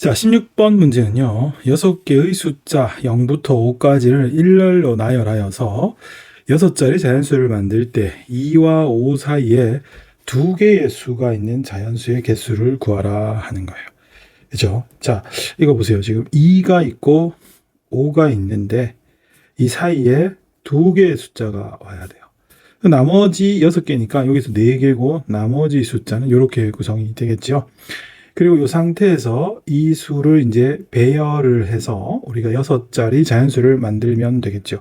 자, 16번 문제는요. 6개의 숫자 0부터 5까지를 일렬로 나열하여서 6자리 자연수를 만들 때 2와 5 사이에 2개의 수가 있는 자연수의 개수를 구하라 하는 거예요. 그죠? 자, 이거 보세요. 지금 2가 있고 5가 있는데 이 사이에 2개의 숫자가 와야 돼요. 나머지 6개니까 여기서 4개고 나머지 숫자는 이렇게 구성이 되겠죠. 그리고 이 상태에서 이 수를 이제 배열을 해서 우리가 6자리 자연수를 만들면 되겠죠.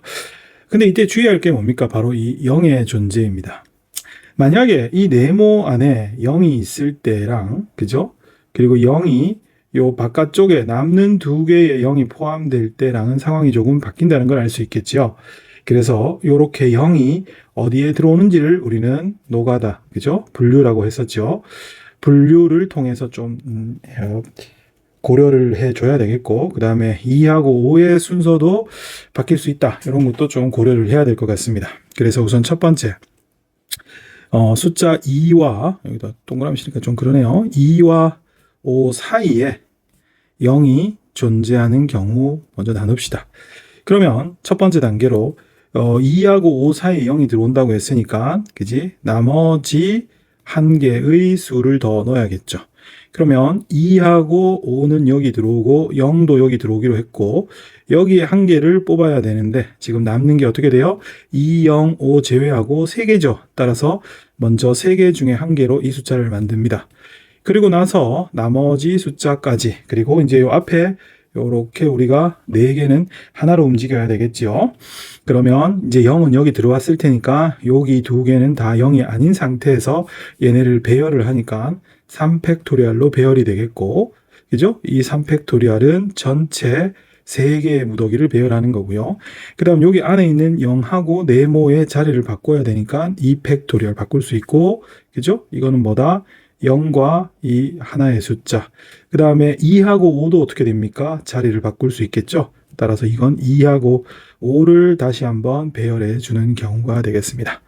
근데 이때 주의할 게 뭡니까? 바로 이 0의 존재입니다. 만약에 이 네모 안에 0이 있을 때랑, 그죠? 그리고 0이 요 바깥쪽에 남는 2개의 0이 포함될 때랑은 상황이 조금 바뀐다는 걸 알 수 있겠죠. 그래서 이렇게 0이 어디에 들어오는지를 우리는 노가다, 그죠? 분류라고 했었죠. 분류를 통해서 좀 고려를 해줘야 되겠고, 그 다음에 2하고 5의 순서도 바뀔 수 있다. 이런 것도 좀 고려를 해야 될 것 같습니다. 그래서 우선 첫 번째, 숫자 2와, 여기다 동그라미 치니까 좀 그러네요. 2와 5 사이에 0이 존재하는 경우 먼저 나눕시다. 그러면 첫 번째 단계로 2하고 5 사이에 0이 들어온다고 했으니까, 그지? 나머지 한 개의 수를 더 넣어야겠죠. 그러면 2하고 5는 여기 들어오고 0도 여기 들어오기로 했고, 여기에 한 개를 뽑아야 되는데 지금 남는 게 어떻게 돼요? 2, 0, 5 제외하고 3개죠. 따라서 먼저 3개 중에 한 개로 이 숫자를 만듭니다. 그리고 나서 나머지 숫자까지, 그리고 이제 요 앞에 요렇게 우리가 4개는 하나로 움직여야 되겠죠. 그러면 이제 0은 여기 들어왔을 테니까 여기 2개는 다 0이 아닌 상태에서 얘네를 배열을 하니까 3팩토리얼로 배열이 되겠고, 그죠? 이 3팩토리얼은 전체 3개의 무더기를 배열하는 거고요. 그 다음 여기 안에 있는 0하고 네모의 자리를 바꿔야 되니까 2팩토리얼 바꿀 수 있고, 그죠? 이거는 뭐다? 0과 이 하나의 숫자. 그 다음에 2하고 5도 어떻게 됩니까? 자리를 바꿀 수 있겠죠? 따라서 이건 2하고 5를 다시 한번 배열해 주는 경우가 되겠습니다.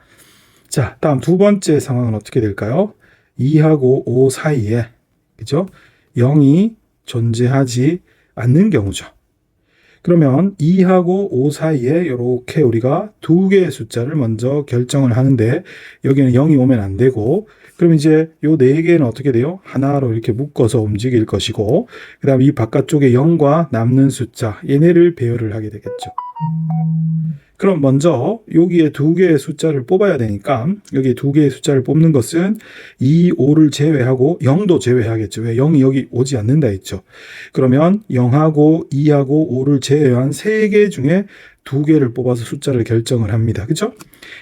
자, 다음 두 번째 상황은 어떻게 될까요? 2하고 5 사이에, 그죠? 0이 존재하지 않는 경우죠. 그러면 2하고 5 사이에 이렇게 우리가 2개의 숫자를 먼저 결정을 하는데, 여기는 0이 오면 안 되고, 그럼 이제 요 4개는 어떻게 돼요? 하나로 이렇게 묶어서 움직일 것이고, 그 다음 이 바깥쪽에 0과 남는 숫자, 얘네를 배열을 하게 되겠죠. 그럼 먼저 여기에 2개의 숫자를 뽑아야 되니까, 여기에 2개의 숫자를 뽑는 것은 2, 5를 제외하고 0도 제외하겠죠. 왜? 0이 여기 오지 않는다 했죠. 그러면 0하고 2하고 5를 제외한 3개 중에 2개를 뽑아서 숫자를 결정을 합니다. 그죠?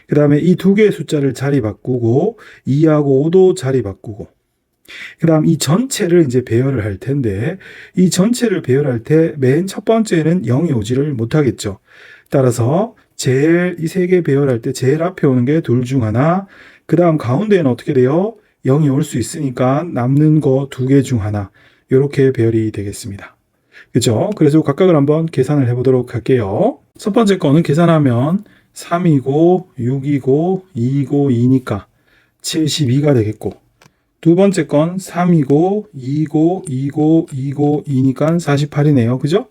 그 다음에 이 2개의 숫자를 자리 바꾸고 2하고 5도 자리 바꾸고, 그 다음 이 전체를 이제 배열을 할 텐데, 이 전체를 배열할 때 맨 첫 번째는 0이 오지를 못하겠죠. 따라서 제일 이 3개 배열할 때 제일 앞에 오는 게 둘 중 하나, 그 다음 가운데는 어떻게 돼요? 0이 올 수 있으니까 남는 거 2개 중 하나, 이렇게 배열이 되겠습니다. 그죠? 그래서 각각을 한번 계산을 해보도록 할게요. 첫 번째 거는 계산하면 3이고 6이고 2이고 2니까 72가 되겠고, 두 번째 건 3이고 2이고 2이고 2이고 2니까 48이네요. 그죠?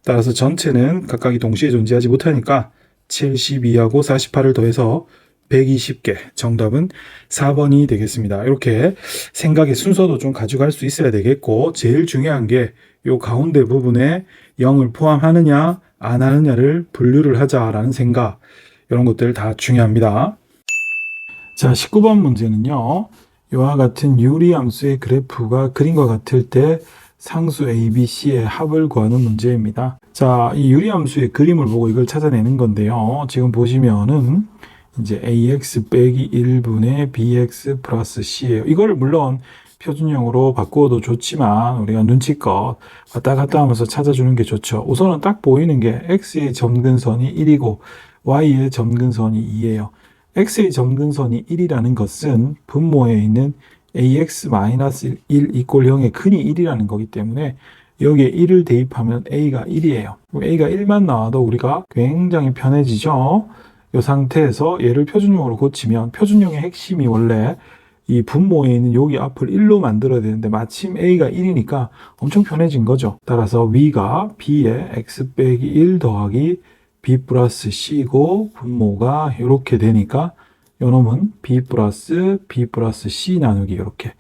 따라서 전체는 각각이 동시에 존재하지 못하니까 72하고 48을 더해서 120개, 정답은 4번이 되겠습니다. 이렇게 생각의 순서도 좀 가져갈 수 있어야 되겠고, 제일 중요한 게 이 가운데 부분에 0을 포함하느냐 안 하느냐를 분류를 하자라는 생각, 이런 것들 다 중요합니다. 자, 19번 문제는요, 이와 같은 유리함수의 그래프가 그림과 같을 때 상수 A, B, C의 합을 구하는 문제입니다. 자, 이 유리함수의 그림을 보고 이걸 찾아내는 건데요. 지금 보시면은 이제 AX 빼기 1분의 BX 플러스 C예요. 이걸 물론 표준형으로 바꾸어도 좋지만 우리가 눈치껏 왔다 갔다 하면서 찾아주는 게 좋죠. 우선은 딱 보이는 게 X의 점근선이 1이고 Y의 점근선이 2예요. X의 점근선이 1이라는 것은 분모에 있는 AX-1 이꼴 0의 근이 1이라는 거기 때문에 여기에 1을 대입하면 A가 1이에요. A가 1만 나와도 우리가 굉장히 편해지죠. 이 상태에서 얘를 표준형으로 고치면, 표준형의 핵심이 원래 이 분모에 있는 여기 앞을 1로 만들어야 되는데 마침 a가 1이니까 엄청 편해진 거죠. 따라서 위가 b에 x 빼기 1 더하기 b 플러스 c고 분모가 이렇게 되니까 요놈은 b 플러스 c 나누기 이렇게.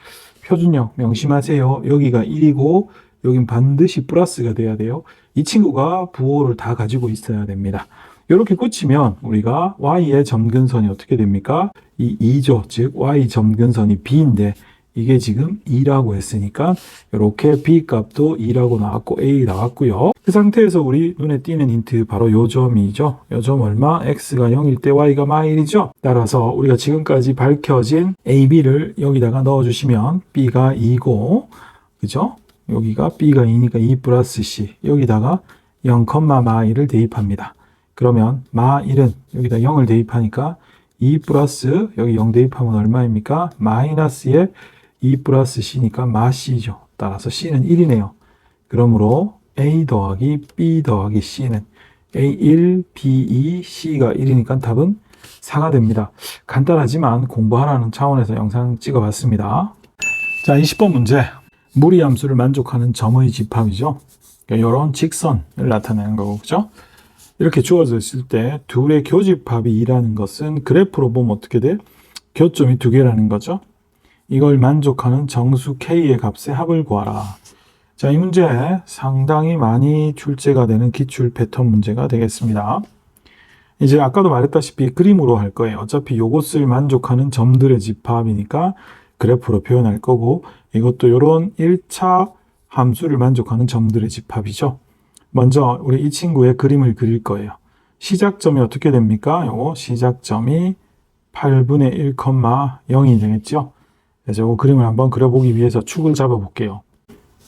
표준형 명심하세요. 여기가 1이고 여긴 반드시 플러스가 돼야 돼요. 이 친구가 부호를 다 가지고 있어야 됩니다. 이렇게 끝이면 우리가 y의 점근선이 어떻게 됩니까? 이 2죠. 즉 y 점근선이 b인데 이게 지금 2라고 했으니까 이렇게 b 값도 2라고 나왔고 a 나왔고요. 그 상태에서 우리 눈에 띄는 힌트 바로 요 점이죠. 요 점 얼마? x가 0일 때 y가 -1이죠. 따라서 우리가 지금까지 밝혀진 a, b를 여기다가 넣어주시면 b가 2고 그죠? 여기가 b가 2니까 2 플러스 c 여기다가 0, -1을 대입합니다. 그러면 -1은 여기다 0을 대입하니까 2 플러스 여기 0 대입하면 얼마입니까? 마이너스에 2 플러스 c니까 마c죠. 따라서 c는 1이네요. 그러므로 a 더하기 b 더하기 c는 a1, b2, c가 1이니까 답은 4가 됩니다. 간단하지만 공부하라는 차원에서 영상 찍어봤습니다. 자, 20번 문제. 무리함수를 만족하는 점의 집합이죠. 이런 직선을 나타내는 거고, 그죠? 이렇게 주어져 있을 때 둘의 교집합이 2라는 것은 그래프로 보면 어떻게 돼? 교점이 2개라는 거죠. 이걸 만족하는 정수 K의 값의 합을 구하라. 자, 이 문제 상당히 많이 출제가 되는 기출 패턴 문제가 되겠습니다. 이제 아까도 말했다시피 그림으로 할 거예요. 어차피 이것을 만족하는 점들의 집합이니까 그래프로 표현할 거고 이것도 이런 1차 함수를 만족하는 점들의 집합이죠. 먼저 우리 이 친구의 그림을 그릴 거예요. 시작점이 어떻게 됩니까? 요거 시작점이 8분의 1, 0이 되겠죠. 그래서 이 그림을 한번 그려보기 위해서 축을 잡아 볼게요.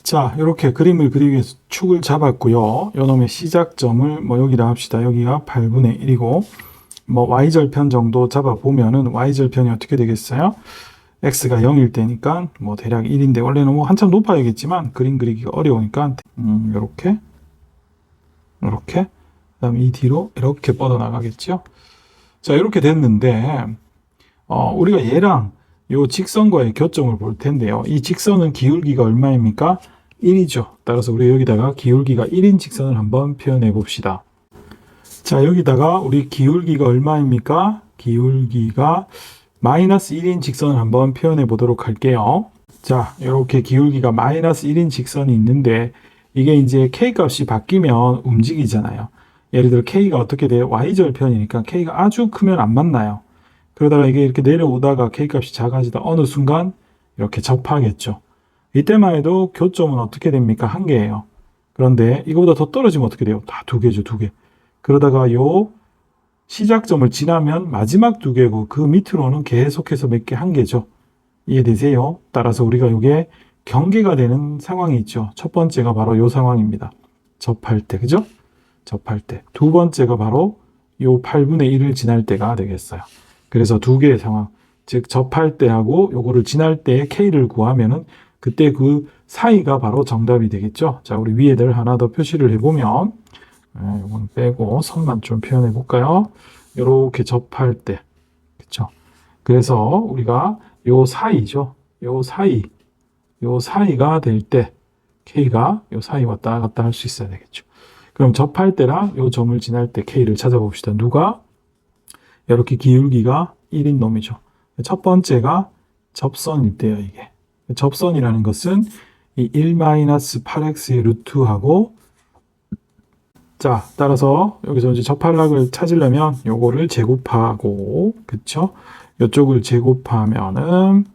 자, 이렇게 그림을 그리기 위해서 축을 잡았고요. 요놈의 시작점을 뭐 여기다 합시다. 여기가 8분의 1이고 뭐 y절편 정도 잡아 보면은 y절편이 어떻게 되겠어요? x가 0일 때니까 뭐 대략 1인데 원래는 뭐 한참 높아야겠지만 그림 그리기가 어려우니까 이렇게 그다음에 이 뒤로 이렇게 뻗어 나가겠죠. 자, 이렇게 됐는데 우리가 얘랑 요 직선과의 교점을 볼 텐데요. 이 직선은 기울기가 얼마입니까? 1이죠. 따라서 우리 여기다가 기울기가 1인 직선을 한번 표현해 봅시다. 자, 여기다가 우리 기울기가 얼마입니까? 기울기가 마이너스 1인 직선을 한번 표현해 보도록 할게요. 자, 이렇게 기울기가 마이너스 1인 직선이 있는데 이게 이제 k 값이 바뀌면 움직이잖아요. 예를 들어 k가 어떻게 돼요? y절편이니까 k가 아주 크면 안 만나요. 그러다가 이게 이렇게 내려오다가 k값이 작아지다 어느 순간 이렇게 접하겠죠. 이때만 해도 교점은 어떻게 됩니까? 1개예요. 그런데 이거보다 더 떨어지면 어떻게 돼요? 다 2개죠, 2개. 그러다가 요 시작점을 지나면 마지막 2개고 그 밑으로는 계속해서 몇 개 1개죠. 이해되세요? 따라서 우리가 이게 경계가 되는 상황이 있죠. 첫 번째가 바로 요 상황입니다. 접할 때, 그죠? 접할 때. 두 번째가 바로 요 8분의 1을 지날 때가 되겠어요. 그래서 2개의 상황, 즉 접할 때하고 요거를 지날 때의 K를 구하면은 그때 그 사이가 바로 정답이 되겠죠. 자, 우리 위에들 하나 더 표시를 해보면 요건 빼고 선만 좀 표현해 볼까요? 요렇게 접할 때, 그렇죠? 그래서 우리가 요 사이죠. 요 사이가 될 때 K가 요 사이 왔다 갔다 할 수 있어야 되겠죠. 그럼 접할 때랑 요 점을 지날 때 K를 찾아봅시다. 누가? 이렇게 기울기가 1인 놈이죠. 첫 번째가 접선일 때요, 이게. 접선이라는 것은 이 1-8x의 루트하고 자, 따라서 여기서 이제 접할락을 찾으려면 요거를 제곱하고 그쵸? 이쪽을 제곱하면은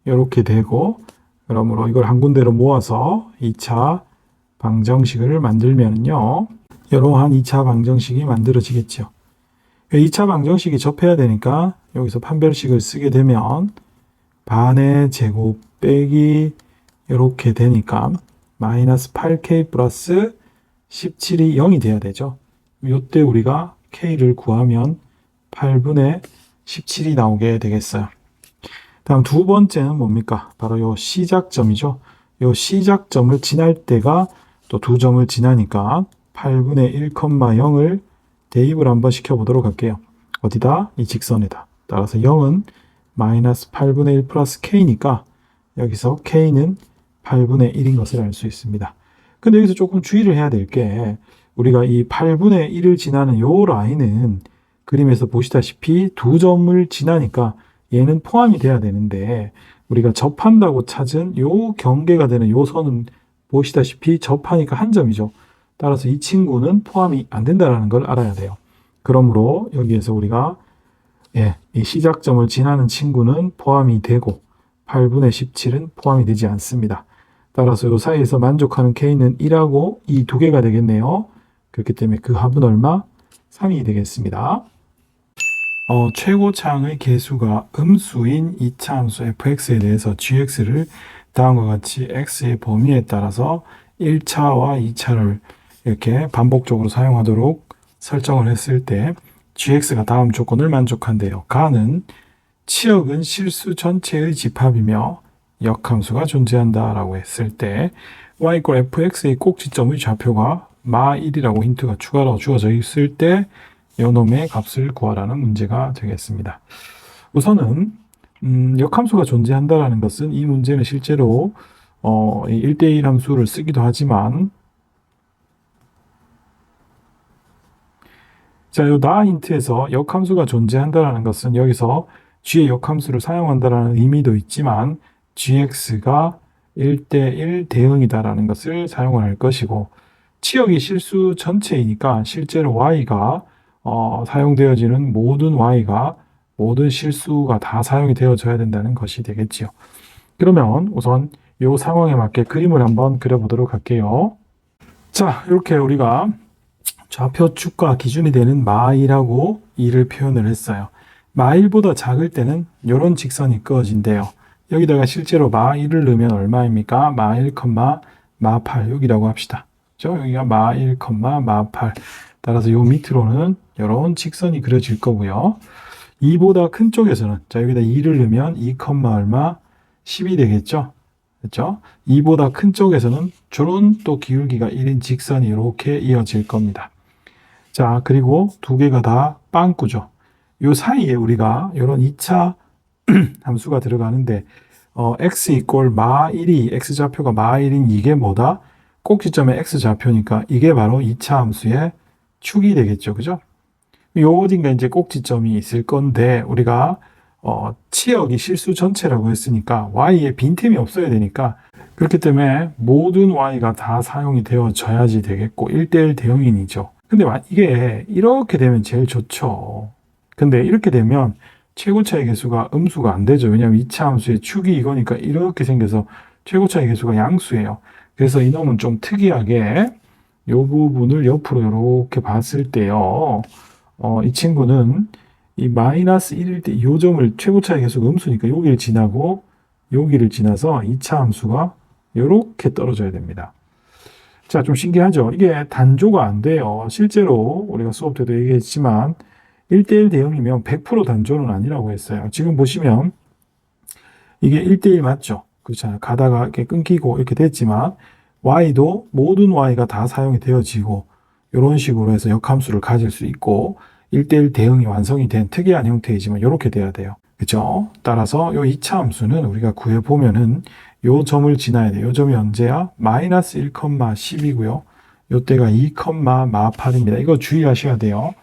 이렇게 되고 그러므로 이걸 한 군데로 모아서 2차 방정식을 만들면요. 이러한 2차 방정식이 만들어지겠죠. 2차 방정식이 접해야 되니까 여기서 판별식을 쓰게 되면 반의 제곱 빼기 이렇게 되니까 마이너스 8k 플러스 17이 0이 돼야 되죠. 이때 우리가 k를 구하면 8분의 17이 나오게 되겠어요. 다음 두 번째는 뭡니까? 바로 요 시작점이죠. 요 시작점을 지날 때가 또 두 점을 지나니까 8분의 1, 0을 대입을 한번 시켜보도록 할게요. 어디다? 이 직선에다. 따라서 0은 마이너스 8분의 1 플러스 k니까 여기서 k는 8분의 1인 것을 알 수 있습니다. 근데 여기서 조금 주의를 해야 될 게 우리가 이 8분의 1을 지나는 요 라인은 그림에서 보시다시피 두 점을 지나니까 얘는 포함이 돼야 되는데 우리가 접한다고 찾은 요 경계가 되는 요 선은 보시다시피 접하니까 한 점이죠. 따라서 이 친구는 포함이 안 된다는 걸 알아야 돼요. 그러므로 여기에서 우리가 이 시작점을 지나는 친구는 포함이 되고 8분의 17은 포함이 되지 않습니다. 따라서 이 사이에서 만족하는 k는 1하고 이 두 개가 되겠네요. 그렇기 때문에 그 합은 얼마? 3이 되겠습니다. 최고차항의 개수가 음수인 2차 함수 fx에 대해서 gx를 다음과 같이 x의 범위에 따라서 1차와 2차를 이렇게 반복적으로 사용하도록 설정을 했을 때 gx가 다음 조건을 만족한대요. 가는 치역은 실수 전체의 집합이며 역함수가 존재한다 라고 했을 때 y = fx의 꼭지점의 좌표가 마1이라고 힌트가 추가로 주어져 있을 때 요놈의 값을 구하라는 문제가 되겠습니다. 우선은 역함수가 존재한다라는 것은 이 문제는 실제로 1대1 함수를 쓰기도 하지만 자, 요 나 힌트에서 역함수가 존재한다라는 것은 여기서 g의 역함수를 사용한다라는 의미도 있지만 gx가 1대1 대응이다라는 것을 사용을 할 것이고 치역이 실수 전체이니까 실제로 y가 사용되어지는 모든 y가 모든 실수가 다 사용이 되어져야 된다는 것이 되겠지요. 그러면 우선 이 상황에 맞게 그림을 한번 그려보도록 할게요. 자, 이렇게 우리가 좌표축과 기준이 되는 마1하고 2를 표현을 했어요. 마1보다 작을 때는 이런 직선이 그어진대요. 여기다가 실제로 마1을 넣으면 얼마입니까? 마1, 마8 여기라고 합시다. 그렇죠? 여기가 마1, 마8 따라서 요 밑으로는 이런 직선이 그려질 거고요. 2보다 큰 쪽에서는 자 여기다 2를 넣으면 2, 얼마? 10이 되겠죠? 그렇죠? 2보다 큰 쪽에서는 저런 또 기울기가 1인 직선이 이렇게 이어질 겁니다. 자, 그리고 두 개가 다 빵꾸죠. 요 사이에 우리가 이런 2차 함수가 들어가는데 x 이꼴 마1이 x좌표가 마1인 이게 뭐다? 꼭지점의 x좌표니까 이게 바로 2차 함수의 축이 되겠죠. 그죠? 요 어딘가 이제 꼭지점이 있을 건데 우리가 치역이 실수 전체라고 했으니까 y에 빈틈이 없어야 되니까 그렇기 때문에 모든 y가 다 사용이 되어져야지 되겠고 1대1 대응인이죠. 근데 이게 이렇게 되면 제일 좋죠. 근데 이렇게 되면 최고차의 개수가 음수가 안 되죠. 왜냐하면 2차 함수의 축이 이거니까 이렇게 생겨서 최고차의 개수가 양수예요. 그래서 이놈은 좀 특이하게 이 부분을 옆으로 이렇게 봤을 때요. 이 친구는 이 마이너스 1일 때 이 점을 최고차의 개수가 음수니까 여기를 지나고 여기를 지나서 2차 함수가 이렇게 떨어져야 됩니다. 자, 좀 신기하죠? 이게 단조가 안 돼요. 실제로 우리가 수업 때도 얘기했지만 1대1 대응이면 100% 단조는 아니라고 했어요. 지금 보시면 이게 1대1 맞죠? 그렇잖아요. 가다가 이렇게 끊기고 이렇게 됐지만 y도 모든 y가 다 사용이 되어지고 이런 식으로 해서 역함수를 가질 수 있고 1대1 대응이 완성이 된 특이한 형태이지만 이렇게 돼야 돼요. 그죠? 따라서 이 2차 함수는 우리가 구해보면은 요 점을 지나야 돼요. 요 점이 언제야? 마이너스 1, 10이고요. 요때가 2, 마8입니다. 이거 주의하셔야 돼요.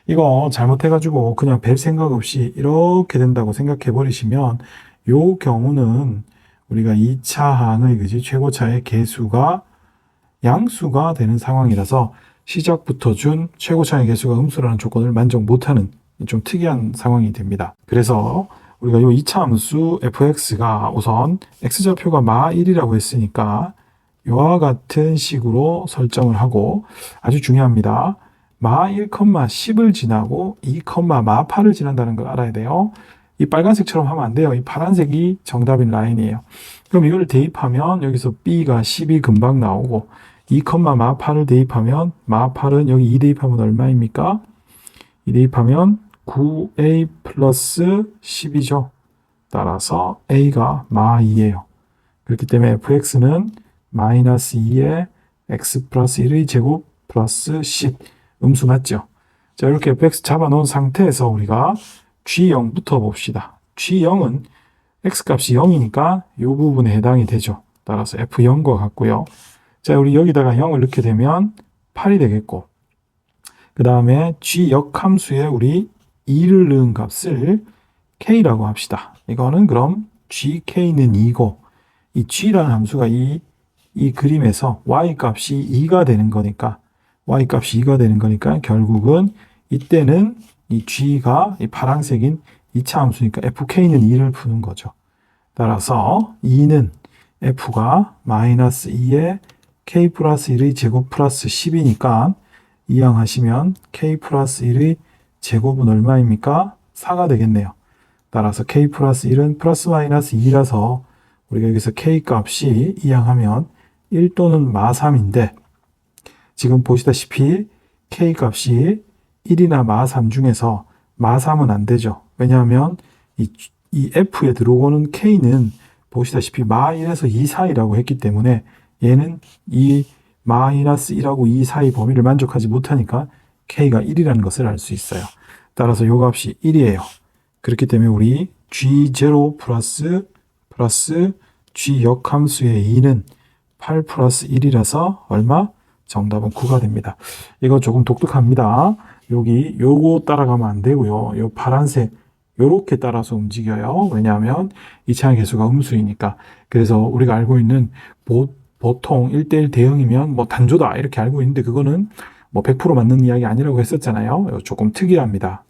이거 잘못해가지고 그냥 별 생각 없이 이렇게 된다고 생각해 버리시면 요 경우는 우리가 2차 항의 그지 최고차의 개수가 양수가 되는 상황이라서 시작부터 준 최고차의 개수가 음수라는 조건을 만족 못하는 좀 특이한 상황이 됩니다. 그래서 우리가 이 2차 함수 fx가 우선 x좌표가 마1이라고 했으니까 이와 같은 식으로 설정을 하고 아주 중요합니다. 마1, 10을 지나고 2, 마8을 지난다는 걸 알아야 돼요. 이 빨간색처럼 하면 안 돼요. 이 파란색이 정답인 라인이에요. 그럼 이걸 대입하면 여기서 b가 10이 금방 나오고 2, 마8을 대입하면 마8은 여기 2 대입하면 얼마입니까? 2 대입하면 9a 플러스 10이죠. 따라서 a가 마2예요. 그렇기 때문에 fx는 마이너스 2의 x 플러스 1의 제곱 플러스 10 음수 맞죠? 자, 이렇게 fx 잡아놓은 상태에서 우리가 g0부터 봅시다. G0은 x값이 0이니까 이 부분에 해당이 되죠. 따라서 F0과 같고요. 자, 우리 여기다가 0을 넣게 되면 8이 되겠고, 그 다음에 G 역함수에 우리 2를 넣은 값을 K라고 합시다. 이거는 그럼 GK는 2고, 이 G라는 함수가 이 그림에서 Y 값이 2가 되는 거니까, Y 값이 2가 되는 거니까 결국은 이때는 이 G가 이 파란색인 2차 함수니까 FK는 2를 푸는 거죠. 따라서 2는 F가 마이너스 2에 K 플러스 1의 제곱 플러스 10이니까 이항하시면 K 플러스 1의 제곱은 얼마입니까? 4가 되겠네요. 따라서 K 플러스 1은 플러스 마이너스 2라서 우리가 여기서 K 값이 이항하면 1 또는 마3인데 지금 보시다시피 K 값이 1이나 마3 중에서 마3은 안 되죠. 왜냐하면 이 F에 들어오는 K는 보시다시피 마1에서 2 사이라고 했기 때문에 얘는 이 마이너스 1하고 2 사이 범위를 만족하지 못하니까 K가 1이라는 것을 알 수 있어요. 따라서 요 값이 1이에요. 그렇기 때문에 우리 G0 플러스 G 역함수의 2는 8 플러스 1이라서 얼마? 정답은 9가 됩니다. 이거 조금 독특합니다. 여기 요거 따라가면 안 되고요. 요 파란색 요렇게 따라서 움직여요. 왜냐하면 2차항 계수가 음수이니까. 그래서 우리가 알고 있는 보통 1대1 대응이면 뭐 단조다 이렇게 알고 있는데 그거는 뭐 100% 맞는 이야기 아니라고 했었잖아요. 조금 특이합니다.